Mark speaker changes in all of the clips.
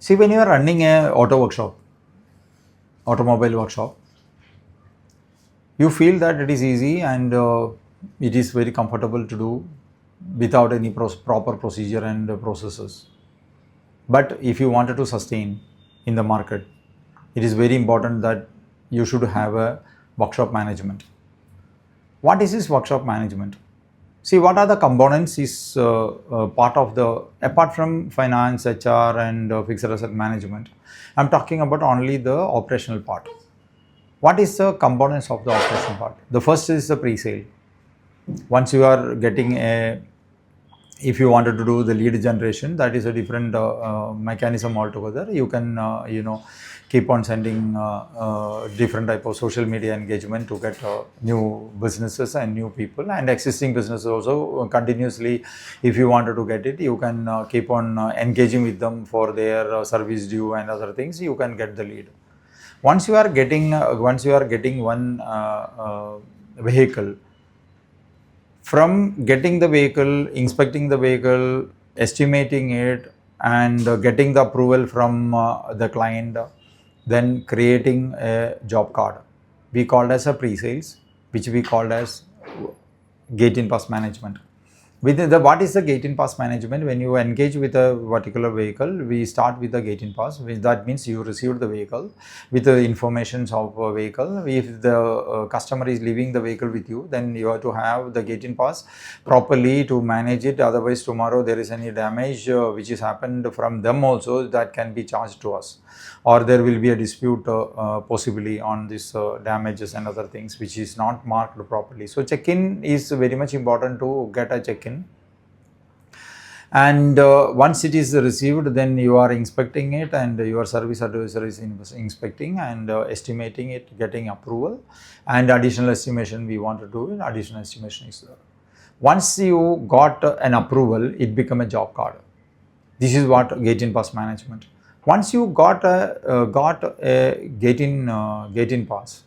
Speaker 1: See, when you are running a automobile workshop, you feel that it is easy and it is very comfortable to do without any proper procedure and processes. But if you wanted to sustain in the market, it is very important that you should have a workshop management. What is this workshop management? See, what are the components is part of the, apart from finance, HR and fixed asset management, I'm talking about only the operational part. What is the components of the operational part? The first is the pre-sale. Once you are getting a, if you wanted to do the lead generation, that is a different mechanism altogether. You can keep on sending different type of social media engagement to get new businesses and new people, and existing businesses also continuously. If you wanted to get it, you can keep on engaging with them for their service due and other things. You can get the lead. Once you are getting one vehicle, from getting the vehicle, inspecting the vehicle, estimating it, and getting the approval from the client, then creating a job card, we called as a pre-sales, which we called as gate in pass management. Within the, what is the gate in pass management? When you engage with a particular vehicle, we start with the gate in pass. That means you received the vehicle with the information of a vehicle. If the customer is leaving the vehicle with you, then you have to have the gate in pass properly to manage it. Otherwise, tomorrow there is any damage which is happened from them also, that can be charged to us, or there will be a dispute possibly on this damages and other things which is not marked properly. So check-in is very much important to get a check-in, and once it is received, then you are inspecting it, and your service advisor is inspecting and estimating it, getting approval, and additional estimation we want to do, additional estimation is there. Once you got an approval, it become a job card. This is what gate in pass management. Once you got a gate in pass,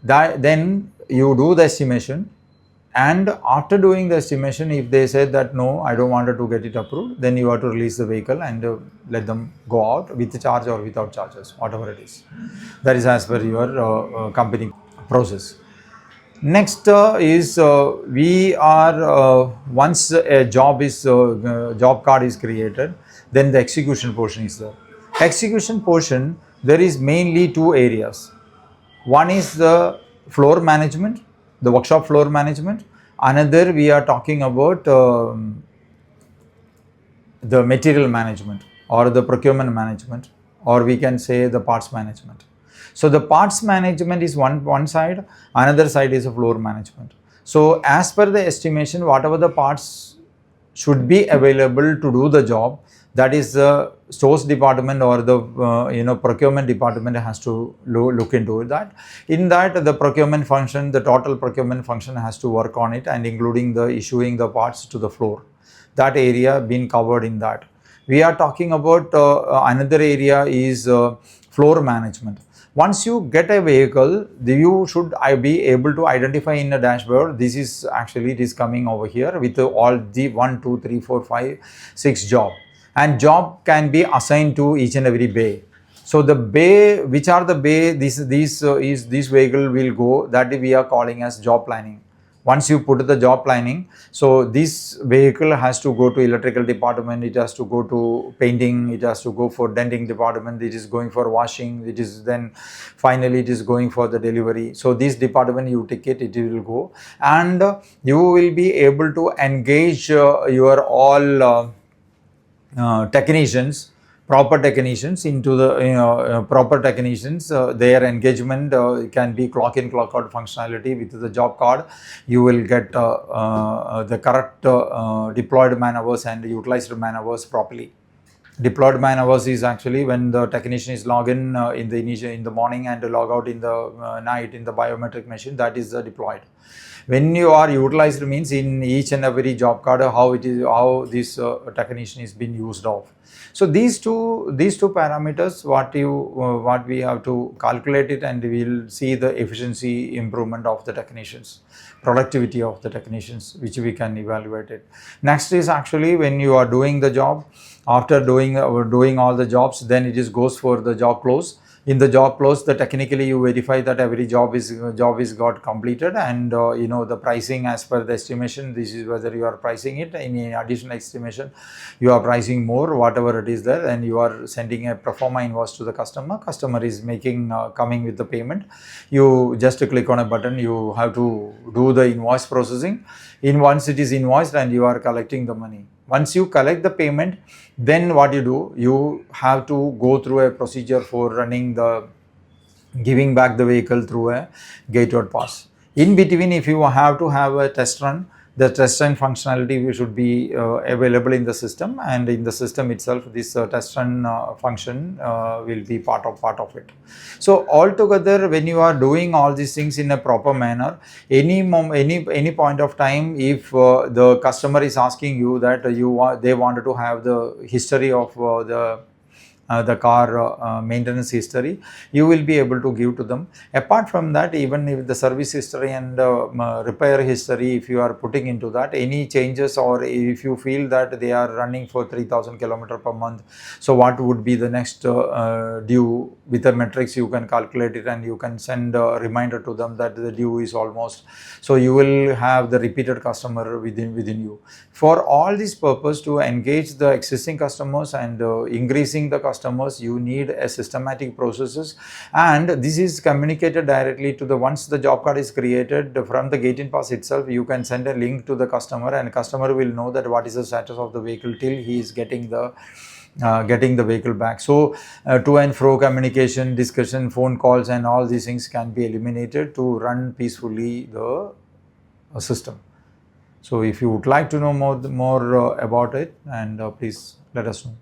Speaker 1: then you do the estimation, and after doing the estimation, if they said that no, I don't want to get it approved, then you have to release the vehicle and let them go out with the charge or without charges, whatever it is. That is as per your company process. Next is we are once a job card is created, then the execution portion is there. Execution portion, there is mainly two areas. One is the floor management, the workshop floor management. Another, we are talking about the material management or the procurement management, or we can say the parts management. So the parts management is one side, another side is a floor management. So as per the estimation, whatever the parts should be available to do the job, that is the stores department or the procurement department has to look into that. In that, the procurement function, the total procurement function has to work on it, and including the issuing the parts to the floor. That area been covered in that. We are talking about another area is floor management. Once you get a vehicle, you should be able to identify in a dashboard. This is actually, it is coming over here with all the 1, 2, 3, 4, 5, 6 job, and job can be assigned to each and every bay. So the bay, which are the bay, this vehicle will go, that we are calling as job planning. Once you put the job planning, so this vehicle has to go to electrical department, it has to go to painting, it has to go for denting department, it is going for washing, it is then finally it is going for the delivery. So this department you take it, it will go, and you will be able to engage your all technicians, proper technicians into the proper technicians. Their engagement can be clock in clock out functionality. With the job card, you will get the correct deployed man hours and utilized man hours properly. Deployed man hours is actually when the technician is log in in the morning and log out in the night in the biometric machine. That is deployed. When you are utilized means in each and every job card how this technician is being used of. So these two parameters what we have to calculate it, and we will see the efficiency improvement of the technicians, productivity of the technicians, which we can evaluate it. Next is actually when you are doing the job, after doing all the jobs, then it is goes for the job close. In the job close, the technically you verify that every job is got completed, and the pricing as per the estimation. This is whether you are pricing it in additional estimation, you are pricing more whatever it is there, and you are sending a pro forma invoice to the customer is making coming with the payment. You just click on a button, you have to do the invoice processing. Once it is invoiced, and you are collecting the money. Once you collect the payment, then what you do, you have to go through a procedure for giving back the vehicle through a gateway pass. In between, if you have to have a test run, the test run functionality should be available in the system, and in the system itself this test run function will be part of it. So altogether, when you are doing all these things in a proper manner, any point of time, if the customer is asking you that they wanted to have the history of the car maintenance history, you will be able to give to them. Apart from that, even if the service history and repair history, if you are putting into that any changes, or if you feel that they are running for 3000 km per month, so what would be the next due, with the metrics you can calculate it, and you can send a reminder to them that the due is almost. So you will have the repeated customer within you. For all this purpose, to engage the existing customers and increasing the customers, you need a systematic processes, and this is communicated directly to the, once the job card is created from the gate-in pass itself, you can send a link to the customer, and customer will know that what is the status of the vehicle till he is getting the vehicle back. So to and fro communication, discussion, phone calls, and all these things can be eliminated to run peacefully the system. So if you would like to know more about it, and please let us know.